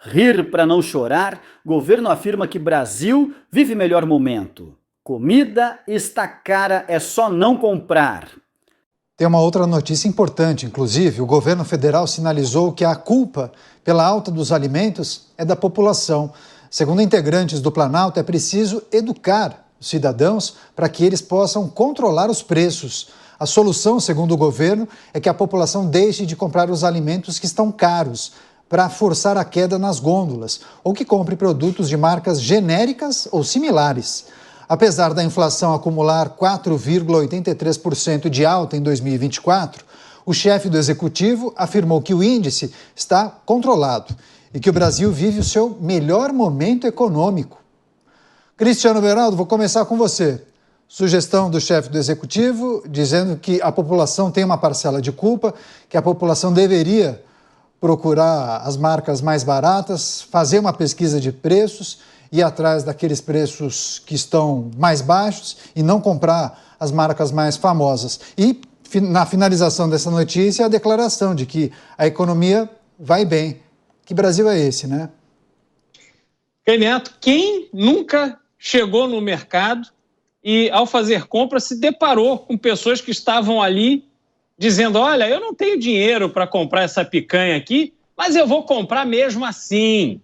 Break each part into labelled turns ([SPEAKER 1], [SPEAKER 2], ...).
[SPEAKER 1] Rir para não chorar, governo afirma que Brasil vive melhor momento. Comida está cara, é só não comprar.
[SPEAKER 2] Tem uma outra notícia importante, inclusive, o governo federal sinalizou que a culpa pela alta dos alimentos é da população. Segundo integrantes do Planalto, é preciso educar os cidadãos para que eles possam controlar os preços. A solução, segundo o governo, é que a população deixe de comprar os alimentos que estão caros, para forçar a queda nas gôndolas, ou que compre produtos de marcas genéricas ou similares. Apesar da inflação acumular 4,83% de alta em 2024, o chefe do executivo afirmou que o índice está controlado e que o Brasil vive o seu melhor momento econômico. Cristiano Beraldo, vou começar com você. Sugestão do chefe do executivo dizendo que a população tem uma parcela de culpa, que a população deveria procurar as marcas mais baratas, fazer uma pesquisa de preços, ir atrás daqueles preços que estão mais baixos e não comprar as marcas mais famosas. E, na finalização dessa notícia, a declaração de que a economia vai bem. Que Brasil é esse, né?
[SPEAKER 3] Neto, quem nunca chegou no mercado e, ao fazer compra, se deparou com pessoas que estavam ali dizendo, olha, eu não tenho dinheiro para comprar essa picanha aqui, mas eu vou comprar mesmo assim.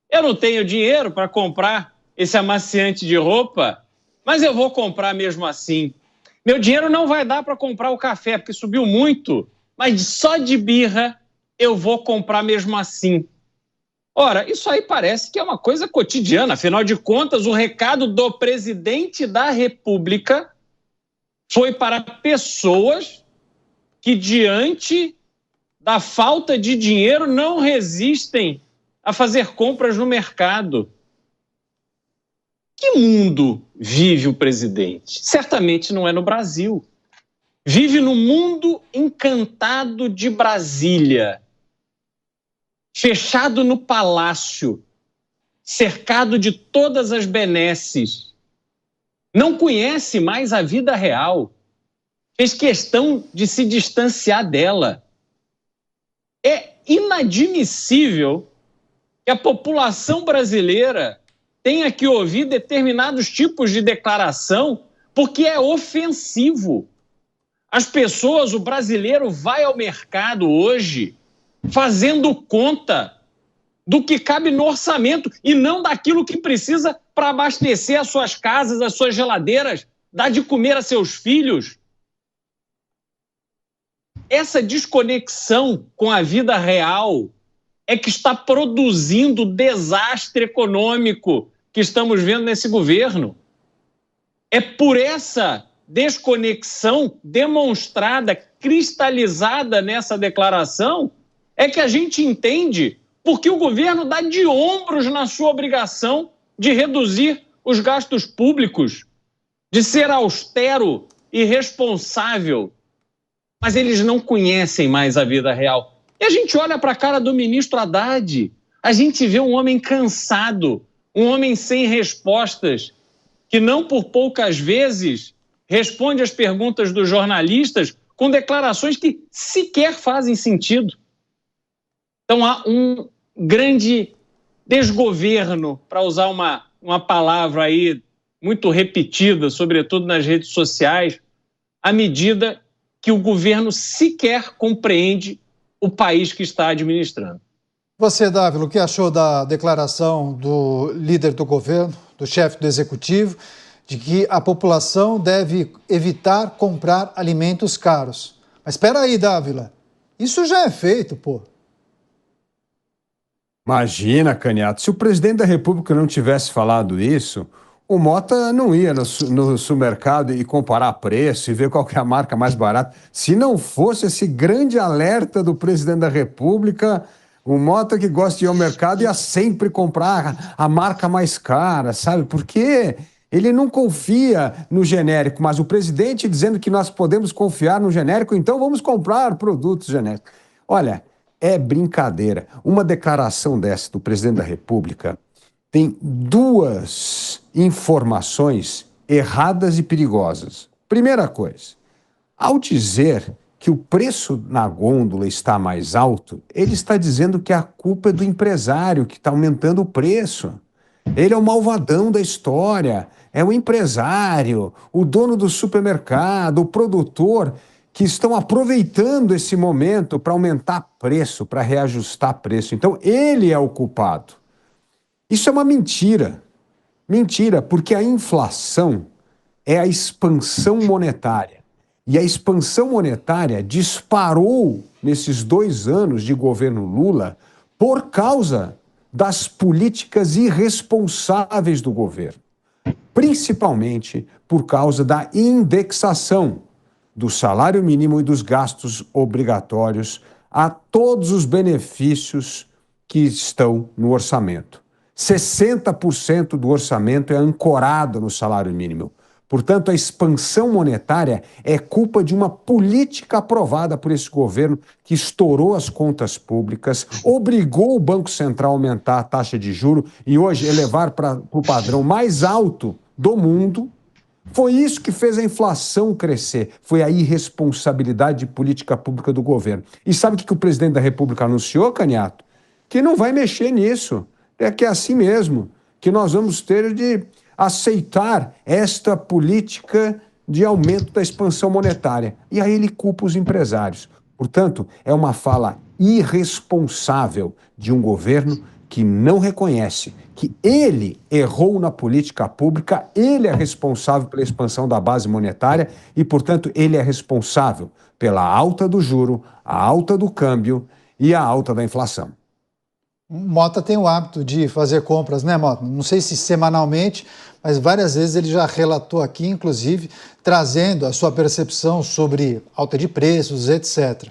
[SPEAKER 3] Eu não tenho dinheiro para comprar esse amaciante de roupa, mas eu vou comprar mesmo assim. Meu dinheiro não vai dar para comprar o café, porque subiu muito, mas só de birra eu vou comprar mesmo assim. Ora, isso aí parece que é uma coisa cotidiana. Afinal de contas, o recado do presidente da República foi para pessoas que, diante da falta de dinheiro, não resistem a fazer compras no mercado. Que mundo vive o presidente? Certamente não é no Brasil. Vive no mundo encantado de Brasília, fechado no palácio, cercado de todas as benesses. Não conhece mais a vida real. Fez questão de se distanciar dela. É inadmissível que a população brasileira tenha que ouvir determinados tipos de declaração porque é ofensivo. As pessoas, o brasileiro vai ao mercado hoje fazendo conta do que cabe no orçamento e não daquilo que precisa para abastecer as suas casas, as suas geladeiras, dar de comer a seus filhos. Essa desconexão com a vida real é que está produzindo o desastre econômico que estamos vendo nesse governo. É por essa desconexão demonstrada, cristalizada nessa declaração, é que a gente entende porque o governo dá de ombros na sua obrigação de reduzir os gastos públicos, de ser austero e responsável. Mas eles não conhecem mais a vida real. E a gente olha para a cara do ministro Haddad, a gente vê um homem cansado, um homem sem respostas, que não por poucas vezes responde às perguntas dos jornalistas com declarações que sequer fazem sentido. Então há um grande desgoverno, para usar uma palavra aí muito repetida, sobretudo nas redes sociais, à medida que o governo sequer compreende o país que está administrando.
[SPEAKER 2] Você, Dávila, o que achou da declaração do líder do governo, do chefe do executivo, de que a população deve evitar comprar alimentos caros? Mas espera aí, Dávila, isso já é feito, pô.
[SPEAKER 4] Imagina, Caniato, se o presidente da República não tivesse falado isso, o Mota não ia no supermercado e comparar preço e ver qual que é a marca mais barata. Se não fosse esse grande alerta do presidente da República, o Mota, que gosta de ir ao mercado, ia sempre comprar a marca mais cara, sabe? Porque ele não confia no genérico, mas o presidente dizendo que nós podemos confiar no genérico, então vamos comprar produtos genéricos. Olha, é brincadeira. Uma declaração dessa do presidente da República tem duas informações erradas e perigosas. Primeira coisa, ao dizer que o preço na gôndola está mais alto, ele está dizendo que a culpa é do empresário que está aumentando o preço. Ele é o malvadão da história, é o empresário, o dono do supermercado, o produtor, que estão aproveitando esse momento para aumentar preço, para reajustar preço. Então, ele é o culpado. Isso é uma mentira. Mentira, porque a inflação é a expansão monetária. E a expansão monetária disparou nesses 2 anos de governo Lula por causa das políticas irresponsáveis do governo, principalmente por causa da indexação do salário mínimo e dos gastos obrigatórios a todos os benefícios que estão no orçamento. 60% do orçamento é ancorado no salário mínimo. Portanto, a expansão monetária é culpa de uma política aprovada por esse governo que estourou as contas públicas, obrigou o Banco Central a aumentar a taxa de juros e hoje elevar para o padrão mais alto do mundo. Foi isso que fez a inflação crescer, foi a irresponsabilidade de política pública do governo. E sabe o que o presidente da República anunciou, Caniato? Que não vai mexer nisso, é que é assim mesmo, que nós vamos ter de aceitar esta política de aumento da expansão monetária. E aí ele culpa os empresários. Portanto, é uma fala irresponsável de um governo que não reconhece que ele errou na política pública, ele é responsável pela expansão da base monetária e, portanto, ele é responsável pela alta do juro, a alta do câmbio e a alta da inflação.
[SPEAKER 2] Mota tem o hábito de fazer compras, né, Mota? Não sei se semanalmente, mas várias vezes ele já relatou aqui, inclusive, trazendo a sua percepção sobre alta de preços, etc.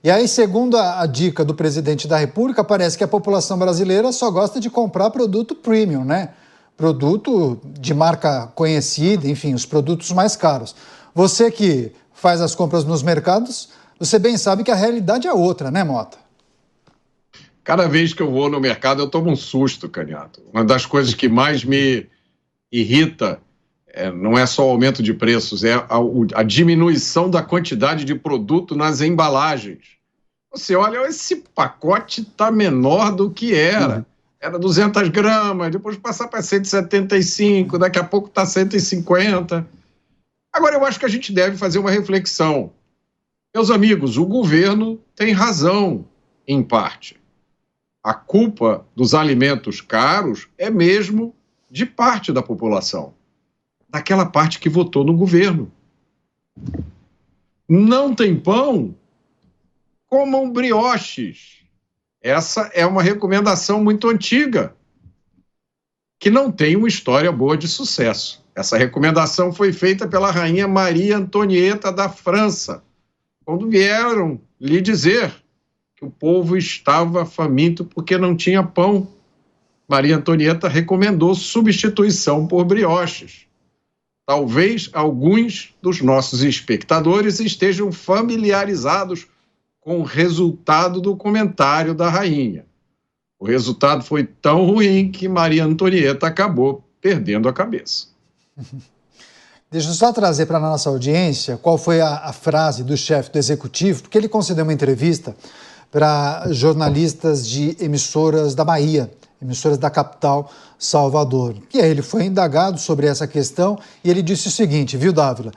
[SPEAKER 2] E aí, segundo a dica do presidente da República, parece que a população brasileira só gosta de comprar produto premium, né? Produto de marca conhecida, enfim, os produtos mais caros. Você que faz as compras nos mercados, você bem sabe que a realidade é outra, né, Mota?
[SPEAKER 5] Cada vez que eu vou no mercado, eu tomo um susto, Caniato. Uma das coisas que mais me irrita não é só o aumento de preços, é a diminuição da quantidade de produto nas embalagens. Você olha, esse pacote está menor do que era. Era 200 gramas, depois passar para 175, daqui a pouco está 150. Agora, eu acho que a gente deve fazer uma reflexão. Meus amigos, o governo tem razão, em parte. A culpa dos alimentos caros é mesmo de parte da população, daquela parte que votou no governo. Não tem pão? Comam brioches. Essa é uma recomendação muito antiga, que não tem uma história boa de sucesso. Essa recomendação foi feita pela rainha Maria Antonieta da França, quando vieram lhe dizer que o povo estava faminto porque não tinha pão. Maria Antonieta recomendou substituição por brioches. Talvez alguns dos nossos espectadores estejam familiarizados com o resultado do comentário da rainha. O resultado foi tão ruim que Maria Antonieta acabou perdendo a cabeça.
[SPEAKER 2] Deixa eu só trazer para a nossa audiência qual foi a frase do chefe do executivo, porque ele concedeu uma entrevista para jornalistas de emissoras da Bahia, emissoras da capital, Salvador. E aí ele foi indagado sobre essa questão e ele disse o seguinte, viu, Dávila?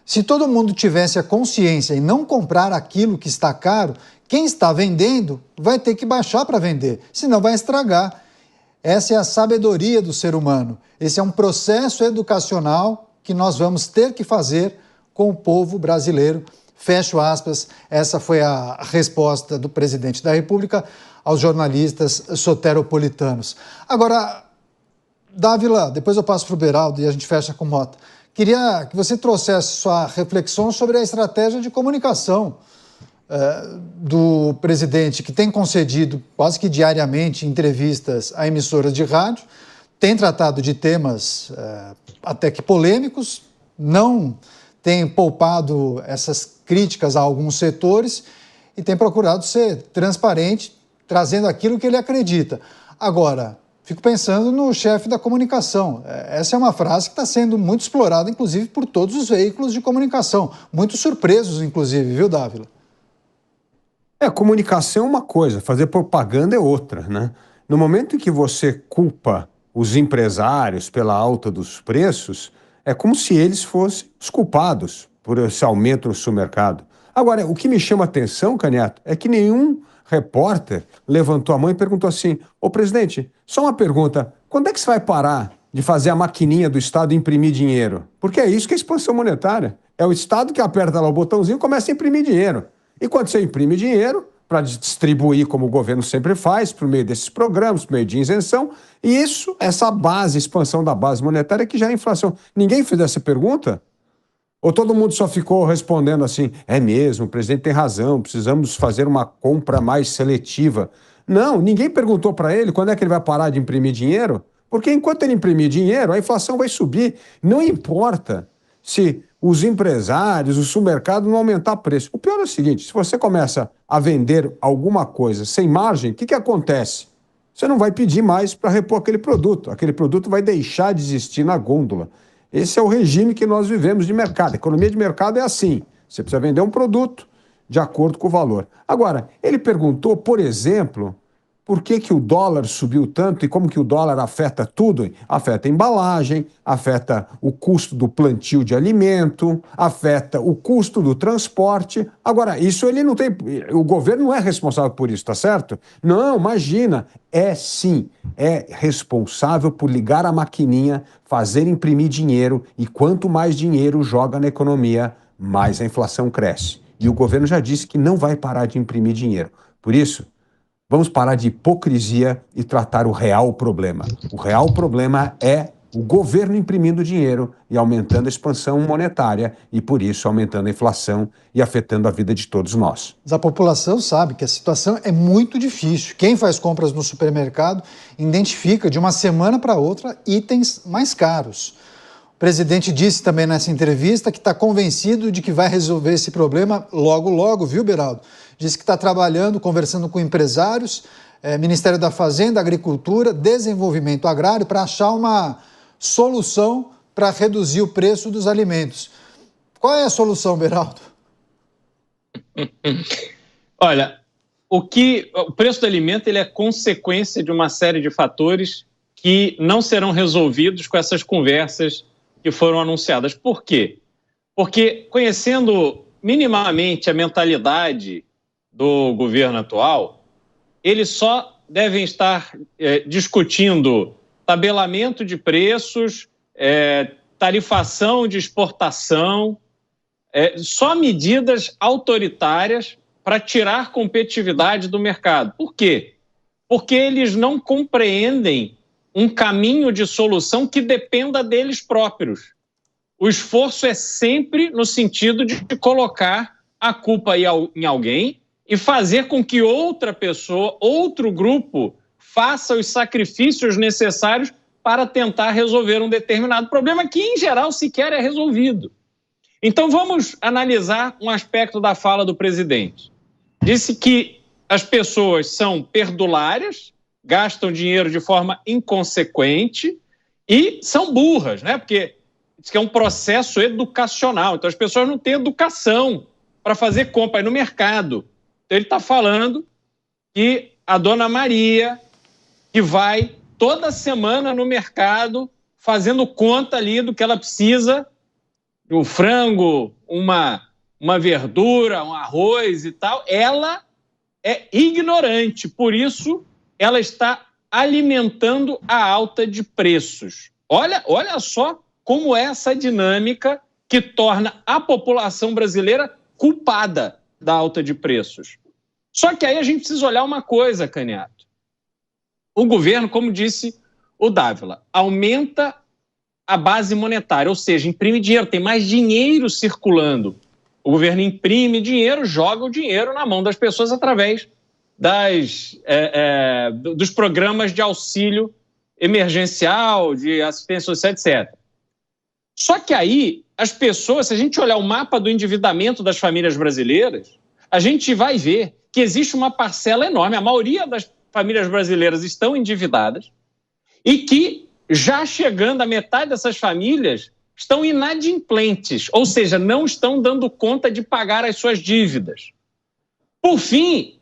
[SPEAKER 2] Se todo mundo tivesse a consciência em não comprar aquilo que está caro, quem está vendendo vai ter que baixar para vender, senão vai estragar. Essa é a sabedoria do ser humano. Esse é um processo educacional que nós vamos ter que fazer com o povo brasileiro. Fecho aspas, essa foi a resposta do presidente da República aos jornalistas soteropolitanos. Agora, Dávila, depois eu passo para o Beraldo e a gente fecha com Mota. Queria que você trouxesse sua reflexão sobre a estratégia de comunicação do presidente, que tem concedido quase que diariamente entrevistas a emissoras de rádio, tem tratado de temas até que polêmicos, não tem poupado essas críticas a alguns setores e tem procurado ser transparente, trazendo aquilo que ele acredita. Agora, Fico pensando no chefe da comunicação. Essa é uma frase que está sendo muito explorada, inclusive, por todos os veículos de comunicação. Muito surpresos, inclusive, viu, Dávila?
[SPEAKER 4] Comunicação é uma coisa, fazer propaganda é outra, né? No momento em que você culpa os empresários pela alta dos preços, é como se eles fossem os culpados por esse aumento no supermercado. Agora, o que me chama a atenção, Canhoto, é que nenhum repórter levantou a mão e perguntou assim: ô presidente, só uma pergunta, quando é que você vai parar de fazer a maquininha do Estado imprimir dinheiro? Porque é isso que é expansão monetária. É o Estado que aperta lá o botãozinho e começa a imprimir dinheiro. E quando você imprime dinheiro, para distribuir, como o governo sempre faz, por meio desses programas, por meio de isenção, e isso, essa base, expansão da base monetária que gera inflação. Ninguém fez essa pergunta? Ou todo mundo só ficou respondendo assim: é mesmo, o presidente tem razão, precisamos fazer uma compra mais seletiva? Não, ninguém perguntou para ele quando é que ele vai parar de imprimir dinheiro, porque enquanto ele imprimir dinheiro, a inflação vai subir. Não importa se os empresários, o supermercado não aumentar preço. O pior é o seguinte: se você começa a vender alguma coisa sem margem, o que acontece? Você não vai pedir mais para repor aquele produto vai deixar de existir na gôndola. Esse é o regime que nós vivemos de mercado. A economia de mercado é assim: você precisa vender um produto de acordo com o valor. Agora, ele perguntou, por exemplo, por que o dólar subiu tanto e como que o dólar afeta tudo? Afeta a embalagem, afeta o custo do plantio de alimento, afeta o custo do transporte. Agora, isso ele não tem... O governo não é responsável por isso, tá certo? Não, imagina. É sim, é responsável por ligar a maquininha, fazer imprimir dinheiro, e quanto mais dinheiro joga na economia, mais a inflação cresce. E o governo já disse que não vai parar de imprimir dinheiro. Por isso, vamos parar de hipocrisia e tratar o real problema. O real problema é o governo imprimindo dinheiro e aumentando a expansão monetária e, por isso, aumentando a inflação e afetando a vida de todos nós.
[SPEAKER 2] Mas a população sabe que a situação é muito difícil. Quem faz compras no supermercado identifica de uma semana para outra itens mais caros. O presidente disse também nessa entrevista que está convencido de que vai resolver esse problema logo, logo, viu, Beraldo? Disse que está trabalhando, conversando com empresários, Ministério da Fazenda, Agricultura, Desenvolvimento Agrário, para achar uma solução para reduzir o preço dos alimentos. Qual é a solução, Beraldo?
[SPEAKER 3] Olha, o preço do alimento ele é consequência de uma série de fatores que não serão resolvidos com essas conversas que foram anunciadas. Por quê? Porque, conhecendo minimamente a mentalidade do governo atual, eles só devem estar discutindo tabelamento de preços, tarifação de exportação, só medidas autoritárias para tirar competitividade do mercado. Por quê? Porque eles não compreendem um caminho de solução que dependa deles próprios. O esforço é sempre no sentido de colocar a culpa em alguém e fazer com que outra pessoa, outro grupo, faça os sacrifícios necessários para tentar resolver um determinado problema que, em geral, sequer é resolvido. Então, vamos analisar um aspecto da fala do presidente. Disse que as pessoas são perdulárias, gastam dinheiro de forma inconsequente e são burras, né? Porque diz que é um processo educacional. Então, as pessoas não têm educação para fazer compra no mercado. Então, ele está falando que a dona Maria, que vai toda semana no mercado fazendo conta ali do que ela precisa, um frango, uma verdura, um arroz e tal, ela é ignorante, por isso ela está alimentando a alta de preços. Olha só como é essa dinâmica que torna a população brasileira culpada da alta de preços. Só que aí a gente precisa olhar uma coisa, Canhoto. O governo, como disse o Dávila, aumenta a base monetária, ou seja, imprime dinheiro, tem mais dinheiro circulando. O governo imprime dinheiro, joga o dinheiro na mão das pessoas através dos programas de auxílio emergencial, de assistência social, etc. Só que aí, as pessoas, se a gente olhar o mapa do endividamento das famílias brasileiras, a gente vai ver que existe uma parcela enorme, a maioria das famílias brasileiras estão endividadas, e que, já chegando a metade dessas famílias, estão inadimplentes, ou seja, não estão dando conta de pagar as suas dívidas. Por fim,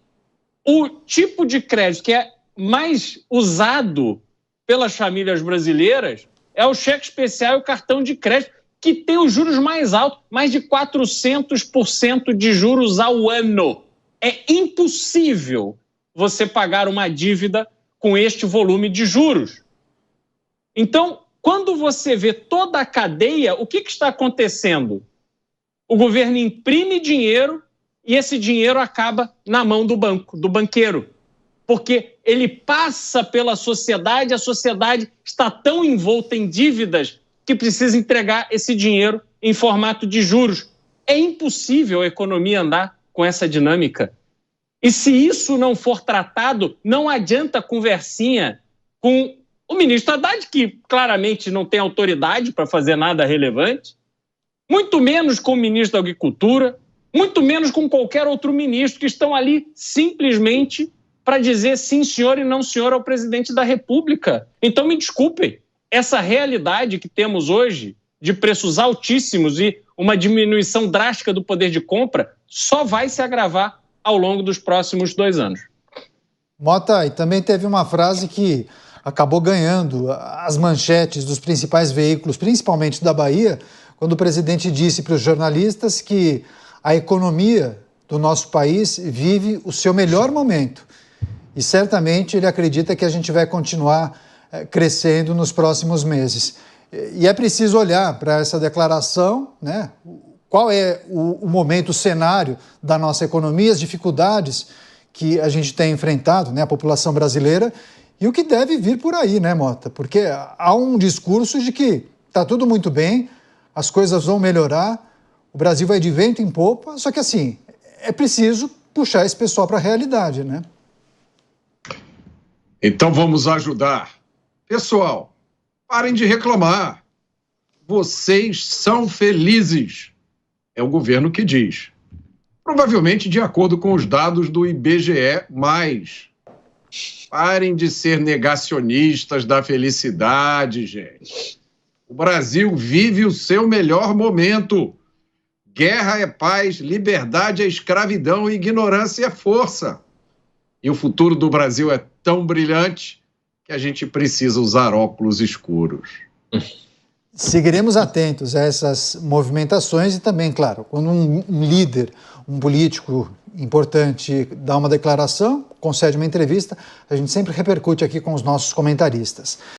[SPEAKER 3] o tipo de crédito que é mais usado pelas famílias brasileiras é o cheque especial e o cartão de crédito, que tem os juros mais altos, mais de 400% de juros ao ano. É impossível você pagar uma dívida com este volume de juros. Então, quando você vê toda a cadeia, o que está acontecendo? O governo imprime dinheiro e esse dinheiro acaba na mão do banco, do banqueiro. Porque ele passa pela sociedade, a sociedade está tão envolta em dívidas que precisa entregar esse dinheiro em formato de juros. É impossível a economia andar com essa dinâmica. E se isso não for tratado, não adianta conversinha com o ministro Haddad, que claramente não tem autoridade para fazer nada relevante, muito menos com o ministro da Agricultura, muito menos com qualquer outro ministro, que estão ali simplesmente para dizer sim senhor e não senhor ao presidente da República. Então me desculpem, essa realidade que temos hoje de preços altíssimos e uma diminuição drástica do poder de compra só vai se agravar ao longo dos próximos 2 anos.
[SPEAKER 2] Mota, e também teve uma frase que acabou ganhando as manchetes dos principais veículos, principalmente da Bahia, quando o presidente disse para os jornalistas que a economia do nosso país vive o seu melhor momento. E certamente ele acredita que a gente vai continuar crescendo nos próximos meses. E é preciso olhar para essa declaração, né? Qual é o momento, o cenário da nossa economia, as dificuldades que a gente tem enfrentado, né, a população brasileira, e o que deve vir por aí, né, Mota? Porque há um discurso de que está tudo muito bem, as coisas vão melhorar, o Brasil vai de vento em popa, só que assim, é preciso puxar esse pessoal para a realidade, né?
[SPEAKER 5] Então vamos ajudar. Pessoal, parem de reclamar. Vocês são felizes. É o governo que diz. Provavelmente de acordo com os dados do IBGE+. Parem de ser negacionistas da felicidade, gente. O Brasil vive o seu melhor momento. Guerra é paz, liberdade é escravidão e ignorância é força. E o futuro do Brasil é tão brilhante que a gente precisa usar óculos escuros.
[SPEAKER 2] Seguiremos atentos a essas movimentações e também, claro, quando um líder, um político importante dá uma declaração, concede uma entrevista, a gente sempre repercute aqui com os nossos comentaristas.